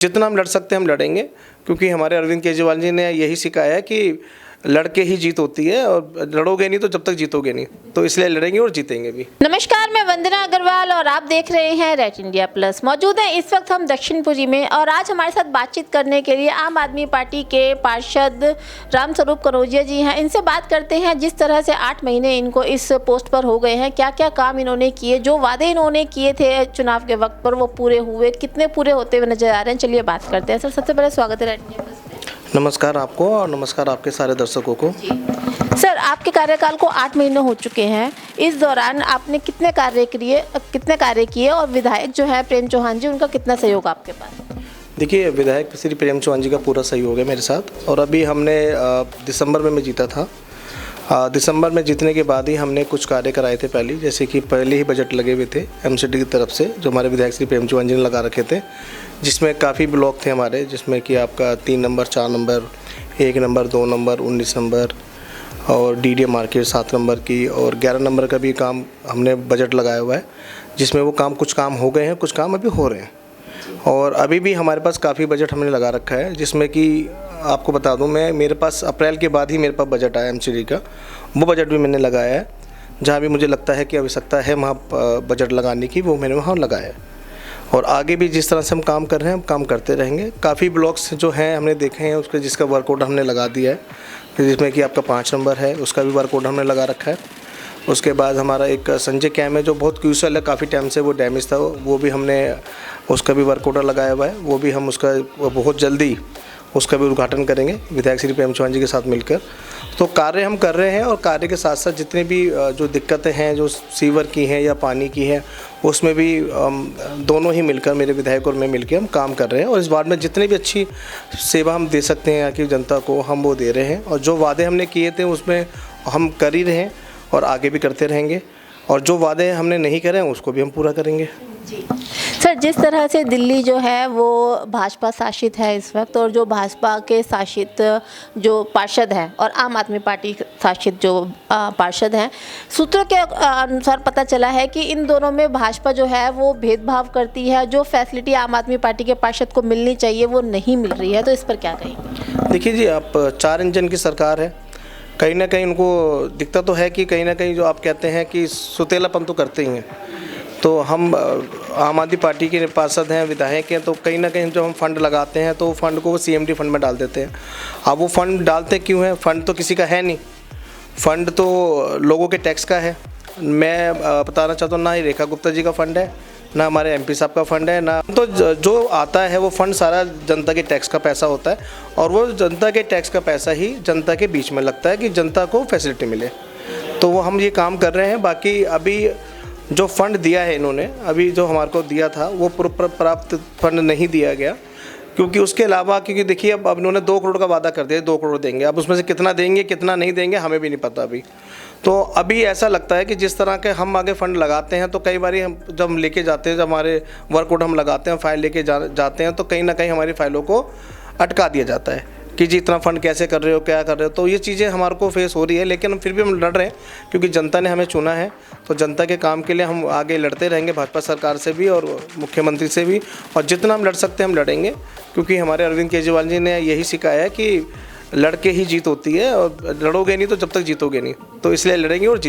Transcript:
जितना हम लड़ सकते हैं हम लड़ेंगे, क्योंकि हमारे अरविंद केजरीवाल जी ने यही सिखाया है कि लड़के ही जीत होती है, और लड़ोगे नहीं तो जब तक जीतोगे नहीं, तो इसलिए लड़ेंगे और जीतेंगे भी। नमस्कार, मैं वंदना अग्रवाल और आप देख रहे हैं रेड इंडिया प्लस। मौजूद हैं इस वक्त हम दक्षिणपुरी में, और आज हमारे साथ बातचीत करने के लिए आम आदमी पार्टी के पार्षद रामस्वरूप कनौजिया जी हैं। इनसे बात करते हैं जिस तरह से 8 महीने इनको इस पोस्ट पर हो गए हैं, क्या क्या काम इन्होंने किए, जो वादे इन्होंने किए थे चुनाव के वक्त पर वो पूरे हुए, कितने पूरे होते हुए नजर आ रहे हैं। चलिए बात करते हैं। सर, सबसे पहले स्वागत है रेड इंडिया प्लस। नमस्कार आपको और नमस्कार आपके सारे दर्शकों को। सर, आपके कार्यकाल को 8 महीने हो चुके हैं। इस दौरान आपने कितने कार्य किए और विधायक जो है प्रेम चौहान जी, उनका कितना सहयोग आपके पास? देखिए, विधायक श्री प्रेम चौहान जी का पूरा सहयोग है मेरे साथ, और अभी हमने दिसंबर में मैं जीता था। दिसंबर में जीतने के बाद ही हमने कुछ कार्य कराए थे पहले, जैसे कि पहले ही बजट लगे हुए थे एमसीडी की तरफ से, जो हमारे विधायक श्री प्रेम चौहान जी ने लगा रखे थे, जिसमें काफ़ी ब्लॉक थे हमारे, जिसमें कि आपका 3 number, 4 number, 1 number, 2 number, 19 number और डीडी मार्केट 7 नंबर की, और 11 नंबर का भी काम हमने बजट लगाया हुआ है, जिसमें वो काम कुछ काम हो गए हैं, कुछ काम अभी हो रहे हैं। और अभी भी हमारे पास काफ़ी बजट हमने लगा रखा है, जिसमें कि आपको बता दूं, मेरे पास अप्रैल के बाद ही मेरे पास बजट आया एमसीडी का, वो बजट भी मैंने लगाया है। जहाँ भी मुझे लगता है कि आवश्यकता है वहाँ बजट लगाने की, वो मैंने वहाँ लगाया है। और आगे भी जिस तरह से हम काम कर रहे हैं, हम काम करते रहेंगे। काफ़ी ब्लॉक्स जो हैं हमने देखे हैं, उसके जिसका वर्कआउट हमने लगा दिया है, जिसमें कि आपका 5 नंबर है, उसका भी वर्कआउट हमने लगा रखा है। उसके बाद हमारा एक संजय कैम्प है जो बहुत क्रूशियल है, काफ़ी टाइम से वो डैमेज था, वो भी हमने उसका भी वर्कआउट लगाया हुआ है। वो भी हम उसका बहुत जल्दी उसका भी उद्घाटन करेंगे विधायक श्री प्रेम चौहान जी के साथ मिलकर। तो कार्य हम कर रहे हैं, और कार्य के साथ साथ जितने भी जो दिक्कतें हैं, जो सीवर की हैं या पानी की हैं, उसमें भी दोनों ही मिलकर, मेरे विधायक और मैं मिलकर हम काम कर रहे हैं। और इस बार में जितनी भी अच्छी सेवा हम दे सकते हैं यहाँ की जनता को, हम वो दे रहे हैं। और जो वादे हमने किए थे उसमें हम कर ही रहे हैं और आगे भी करते रहेंगे, और जो वादे हमने नहीं करे हैं उसको भी हम पूरा करेंगे। जी सर, जिस तरह से दिल्ली जो है वो भाजपा शासित है इस वक्त, और जो भाजपा के शासित जो पार्षद हैं और आम आदमी पार्टी शासित जो पार्षद हैं, सूत्रों के अनुसार पता चला है कि इन दोनों में भाजपा जो है वो भेदभाव करती है। जो फैसिलिटी आम आदमी पार्टी के पार्षद को मिलनी चाहिए वो नहीं मिल रही है, तो इस पर क्या कहेंगे? देखिए जी, आप 4 इंजन की सरकार है, कहीं ना कहीं उनको दिखता तो है कि कहीं ना कहीं जो आप कहते हैं कि सुतेलापन तो करते ही हैं। तो हम आम आदमी पार्टी के पार्षद हैं, विधायक हैं, तो कहीं ना कहीं जब हम फंड लगाते हैं तो वो फंड को सीएमडी फंड में डाल देते हैं। अब वो फंड डालते क्यों हैं? फंड तो किसी का है नहीं, फंड तो लोगों के टैक्स का है। मैं बताना चाहता हूँ, ना ही रेखा गुप्ता जी का फंड है, ना हमारे एमपी साहब का फंड है, ना तो जो आता है वो फंड सारा जनता के टैक्स का पैसा होता है, और वो जनता के टैक्स का पैसा ही जनता के बीच में लगता है कि जनता को फैसिलिटी मिले। तो वो हम ये काम कर रहे हैं। बाकी अभी जो फंड दिया है इन्होंने, अभी जो हमारे को दिया था वो प्राप्त फंड नहीं दिया गया, क्योंकि उसके अलावा, क्योंकि देखिए अब इन्होंने 2 करोड़ का वादा कर दिया, 2 करोड़ देंगे। अब उसमें से कितना देंगे कितना नहीं देंगे हमें भी नहीं पता अभी। तो अभी ऐसा लगता है कि जिस तरह के हम आगे फंड लगाते हैं, तो कई बार हम जब लेके जाते हैं, जब हमारे वर्कआउट हम लगाते हैं, फाइल लेके जाते हैं, तो कहीं ना कहीं हमारी फाइलों को अटका दिया जाता है कि जी इतना फंड कैसे कर रहे हो, क्या कर रहे हो। तो ये चीज़ें हमारे को फेस हो रही है, लेकिन फिर भी हम लड़ रहे हैं, क्योंकि जनता ने हमें चुना है। तो जनता के काम के लिए हम आगे लड़ते रहेंगे, भाजपा सरकार से भी और मुख्यमंत्री से भी, और जितना हम लड़ सकते हैं हम लड़ेंगे, क्योंकि हमारे अरविंद केजरीवाल जी ने यही सिखाया है कि लड़के ही जीत होती है, और लड़ोगे नहीं तो जब तक जीतोगे नहीं, तो इसलिए लड़ेंगे और